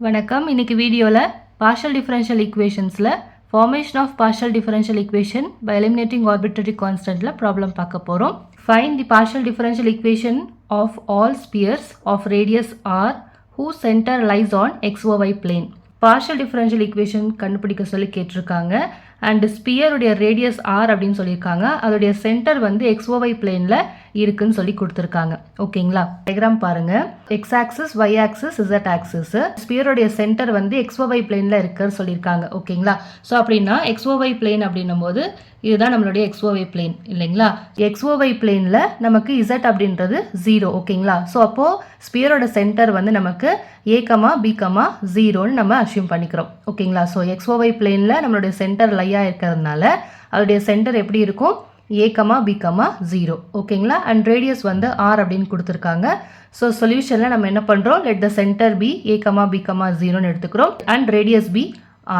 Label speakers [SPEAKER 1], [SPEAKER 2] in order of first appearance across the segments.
[SPEAKER 1] வணக்கம். இன்னைக்கு வீடியோவில் partial differential equationsல formation of partial differential equation by eliminating arbitrary constantல problem பார்க்க போகிறோம். Find the partial differential equation of all spheres of radius r whose center lies on xy plane. partial differential equation கண்டுபிடிக்க சொல்லி கேட்டிருக்காங்க. And ஸ்பியருடைய radius R அப்படின்னு சொல்லியிருக்காங்க. அதோடைய centre வந்து XOY பிளேனில் இருக்குன்னு சொல்லி கொடுத்துருக்காங்க. ஓகேங்களா, டயக்ராம் பாருங்க. X axis, Y axis, Z axis. ஸ்பியருடைய சென்டர் வந்து XOY பிளேனில் இருக்குன்னு சொல்லியிருக்காங்க. ஓகேங்களா, ஸோ அப்படின்னா XOY பிளேன் அப்படின்னும் போது இதுதான் நம்மளுடைய XOY பிளேன் இல்லைங்களா. XOY பிளேனில் நமக்கு Z அப்படின்றது 0. ஓகேங்களா, ஸோ அப்போது ஸ்பியரோட சென்டர் வந்து நமக்கு A, B, 0ன்னு நம்ம அஷ்யூம் பண்ணிக்கிறோம். ஓகேங்களா, ஸோ XOY பிளேனில் நம்மளுடைய சென்டர் லையாக இருக்கிறதுனால அதோடைய சென்டர் எப்படி இருக்கும்? A, B, 0. ஓகேங்களா, அண்ட் ரேடியஸ் வந்து R அப்படின்னு கொடுத்துருக்காங்க. ஸோ சொல்யூஷனில் நம்ம என்ன பண்ணுறோம்? Let the centre be A, B, 0ன்னு எடுத்துக்கிறோம் அண்ட் ரேடியஸ் பி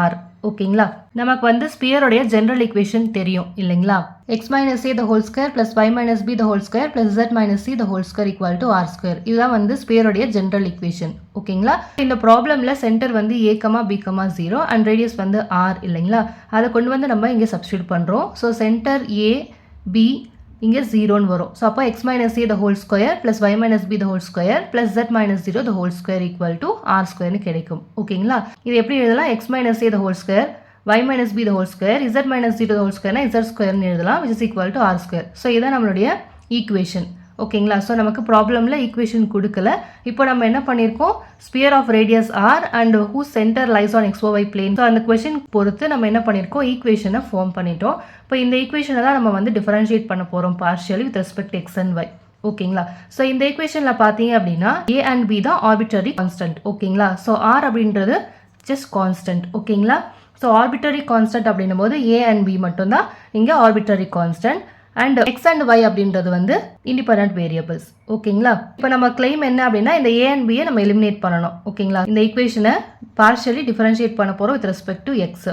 [SPEAKER 1] R. ஓகேங்களா, நமக்கு வந்து ஸ்பியருடைய ஜெனரல் ஈக்குவேஷன் தெரியும் இல்லைங்களா. x minus a the whole square plus y minus b the whole square plus z minus c the whole square equal to r square. இதுதான் வந்து ஸ்பியருடைய general equation. ஓகேங்களா, இந்த ப்ராப்ளமில் centre வந்து a, b, 0 அண்ட் ரேடியஸ் வந்து r இல்லைங்களா. அதை கொண்டு வந்து நம்ம இங்கே சப்ஸ்டியூட் பண்ணுறோம். ஸோ சென்டர் a, b இங்கே 0ன்னு வரும். ஸோ அப்போ x minus a the whole square plus y minus b the whole square plus z minus 0 the whole square equal to r squareன்னு கிடைக்கும். ஓகேங்களா, இது எப்படி எழுதலாம்? x minus a the whole square, y minus b the whole square, z minus 0 the whole square z squareன்னு எழுதலாம், which is equal to r square. So இதுதான் நம்மளுடைய equation. ஓகேங்களா, so நமக்கு ப்ராப்ளமில் ஈக்குவேஷன் கொடுக்கல. இப்போ நம்ம என்ன பண்ணியிருக்கோம்? Sphere of radius R and who centre lies on XOY plane. So அந்த கொஷின் பொறுத்து நம்ம என்ன பண்ணியிருக்கோம்? ஈக்குவேஷனை ஃபார்ம் பண்ணிட்டோம். இப்போ இந்த ஈக்குவேஷனை தான் நம்ம வந்து டிஃபரன்ஷியேட் பண்ண போகிறோம் partially with respect x and y. ஓகேங்களா, ஸோ இந்த ஈக்குவேஷனில் பார்த்தீங்க அப்படின்னா ஏ அண்ட் பி தான் ஆர்பிட்டரி கான்ஸ்டன்ட். ஓகேங்களா, ஸோ ஆர் அப்படின்றது ஜஸ்ட் கான்ஸ்டன்ட். ஓகேங்களா, ஸோ ஆர்பிட்டரி கான்ஸ்டன்ட் அப்படின்னும் போது ஏ அண்ட் பி மட்டும்தான் இங்கே arbitrary constant and x and y அப்படின்றது வந்து இண்டிபெண்டன்ட் வேரியபிள்ஸ். ஓகேங்களா, இப்போ நம்ம கிளைம் என்ன அப்படின்னா இந்த ஏ அண்ட் பியை நம்ம எலிமினேட் பண்ணணும். ஓகேங்களா, இந்த ஈக்குவேஷனை பார்ஷியலி டிஃபரன்ஷியேட் பண்ண போகிறோம் வித் ரெஸ்பெக்ட் டு எக்ஸ்.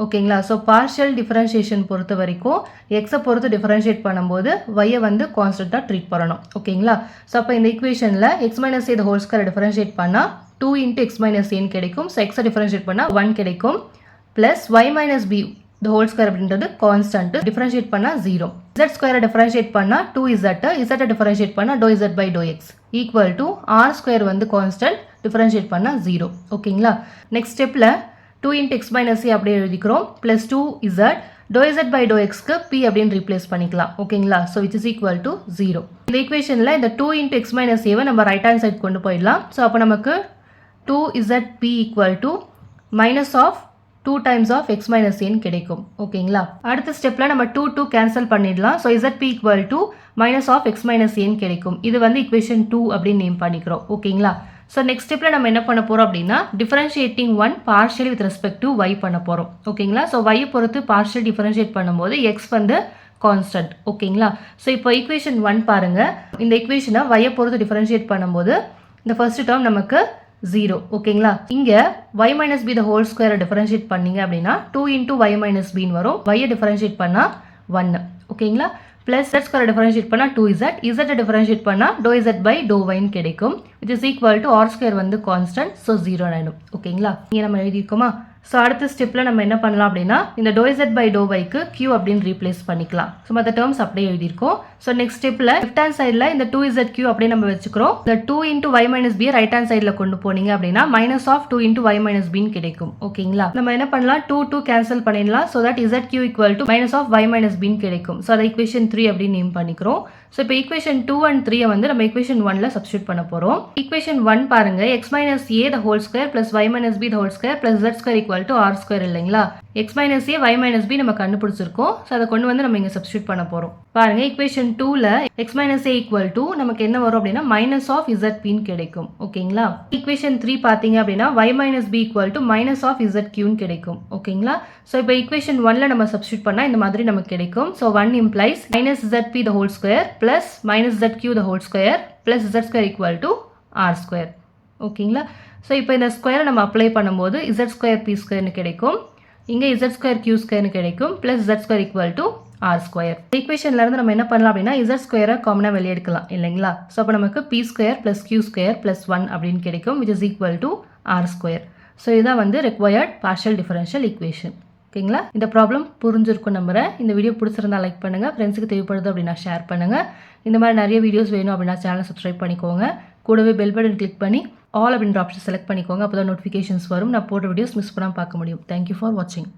[SPEAKER 1] ஓகேங்களா, ஸோ பார்ஷியல் டிஃபரன்ஷியேஷன் பொறுத்த வரைக்கும் எக்ஸை பொறுத்து டிஃபரன்ஷியேட் பண்ணும்போது ஒய்யை வந்து கான்ஸ்டன்ட்டாக ட்ரீட் பண்ணணும். ஓகேங்களா, ஸோ அப்போ இந்த ஈக்குவேஷனில் X minus A the whole square differentiate பண்ணால் 2 × x minus ஏன்னு கிடைக்கும். ஸோ எக்ஸை டிஃபரன்ஷியேட் பண்ணால் 1 கிடைக்கும். Plus y minus b the whole square அப்படின்றது கான்ஸ்டன்ட், டிஃபரன்ஷியேட் பண்ணால் 0. z ஸ்கொயரை டிஃபரன்ஷியேட் பண்ணால் 2z, z டிஃபரன்ஷியேட் பண்ணால் dou z by dou x equal to r square வந்து கான்ஸ்டன்ட், டிஃபரன்ஷியேட் பண்ணால் 0. ஓகேங்களா, நெக்ஸ்ட் ஸ்டெப்பில் 2 × x minus a அப்படியே எழுதிக்கிறோம். Plus 2z dou z by dou xக்கு p அப்படின்னு ரீப்ளேஸ் பண்ணிக்கலாம். ஓகேங்களா, so which is equal to 0. இந்த ஈக்குவேஷனில் இந்த 2 × x minus a நம்ம ரைட் ஹேண்ட் சைட் கொண்டு போயிடலாம். ஸோ அப்போ நமக்கு 2zp equal to minus of 2 times of x minus a கிடைக்கும். ஓகேங்களா, அடுத்த ஸ்டெப்பில் நம்ம 2 கேன்சல் பண்ணிடலாம். So zp equal to minus of x minus a கிடைக்கும். இது வந்து equation 2 அப்படின்னு நேம் பண்ணிக்கிறோம். ஓகேங்களா, ஸோ நெக்ஸ்ட் ஸ்டெப்பில் நம்ம என்ன பண்ண போகிறோம் அப்படின்னா differentiating 1 partially with respect to y பண்ண போகிறோம். ஓகேங்களா, ஸோ y பொறுத்து பார்ஷியல் டிஃபரன்ஷியேட் பண்ணும்போது x வந்து கான்ஸ்டன்ட். ஓகேங்களா, ஸோ இப்போ equation 1 பாருங்கள். இந்த equationனை y பொறுத்து டிஃபரன்ஷியேட் பண்ணும்போது இந்த ஃபர்ஸ்ட் டேர்ம் நமக்கு 0. ஓகேங்களா, இங்கே y minus b the whole square differentiate பண்ணீங்க அப்படின்னா 2 × y minus b வரும். y டிஃபரன்ஷியேட் பண்ணால் 1. ஓகேங்களா, ப்ளஸ் z ஸ்கொயர் டிஃபரன்ஷியேட் பண்ணால் 2z, z டிஃபரன்ஷியேட் பண்ணால் dou z by dou y கிடைக்கும். Which is equal to r square வந்து கான்ஸ்டன்ட், ஸோ 0 ஆகிடும். ஓகேங்களா, இங்கே நம்ம எழுதியிருக்கோமா? ஸோ அடுத்த ஸ்டெப்பில் நம்ம என்ன பண்ணலாம் அப்படின்னா இந்த dou z by dou yக்கு q அப்படின்னு ரீப்ளேஸ் பண்ணிக்கலாம். ஸோ மற்ற டேர்ம்ஸ் அப்படியே எழுதியிருக்கோம். ஸோ நெக்ஸ்ட் ஸ்டெப்பில் லெஃப்ட் ஹேண்ட் சைடில் இந்த 2zq அப்படியே நம்ம வச்சுக்கிறோம். இந்த 2 × y minus b right hand சைடில் கொண்டு போனீங்க அப்படின்னா minus of 2 × y minus b கிடைக்கும். ஓகேங்களா, நம்ம என்ன பண்ணலாம்? 2 கேன்சல் பண்ணிடலாம். So that zq equal to minus of y minus b கிடைக்கும். ஸோ அதை equation 3 அப்படின்னு நேம் பண்ணிக்கிறோம். ஸோ இப்போ equation 2 and 3 வந்து நம்ம equation 1ல சப்ஸ்டியூட் பண்ண போகிறோம். equation 1 பாருங்க, x minus a the whole square plus y minus b the whole square plus z square equal to r square இல்லைங்களா. x minus a y minus b நம்ம கண்டுபிடிச்சிருக்கோம். So அதை கொண்டு வந்து நம்ம இங்கே சப்ஸ்டியூட் பண்ண போகிறோம். பாருங்க, equation 2ல x minus a equal to நமக்கு என்ன வரும் அப்படின்னா மைனஸ் ஆஃப் zpன்னு கிடைக்கும். ஓகேங்களா, equation 3 பார்த்தீங்க அப்படின்னா y minus b equal to minus of zqன்னு கிடைக்கும். ஓகேங்களா, ஸோ இப்போ equation 1ல நம்ம சப்ஸ்டியூட் பண்ணால் இந்த மாதிரி நமக்கு கிடைக்கும். So 1 implies minus zp the whole square plus minus zq the whole square plus z square equal to r square. ஓகேங்களா, ஸோ இப்போ இந்த ஸ்கொயரை நம்ம அப்ளை பண்ணும்போது z ஸ்கொயர் p ஸ்கொயர்னு கிடைக்கும். இங்கே z ஸ்கொயர் q ஸ்கொயர்னு கிடைக்கும். Plus z square equal to R square. ஈக்குவேஷன்லேருந்து நம்ம என்ன பண்ணலாம் அப்படின்னா z ஸ்கொயரை காமனாக வெளியே எடுக்கலாம் இல்லைங்களா. ஸோ அப்போ நமக்கு p square plus q square plus 1 அப்படின்னு கிடைக்கும், which is equal to R square. So இதுதான் வந்து required partial differential equation. ஓகேங்களா? இந்த ப்ராப்ளம் புரிஞ்சிருக்கும் நம்புறேன். இந்த வீடியோ பிடிச்சிருந்தா லைக் பண்ணுங்கள், ஃப்ரெண்ட்ஸுக்கு தேவைப்படுது அப்படின்னா ஷேர் பண்ணுங்கள். இந்த மாதிரி நிறைய வீடியோஸ் வேணும் அப்படின்னா சேனலை சப்ஸ்கிரைப் பண்ணிக்கோங்க. கூடவே பெல் பட்டன் கிளிக் பண்ணி ஆல் அப்படின்ற ஆப்ஷன் செலக்ட் பண்ணிக்கோங்க. அப்போ தான் நோட்டிஃபிகேஷன்ஸ் வரும். நான் போடுற வீடியோஸ் மிஸ் பண்ணாமல் பார்க்க முடியும். தேங்க்யூ ஃபார் வாட்சிங்.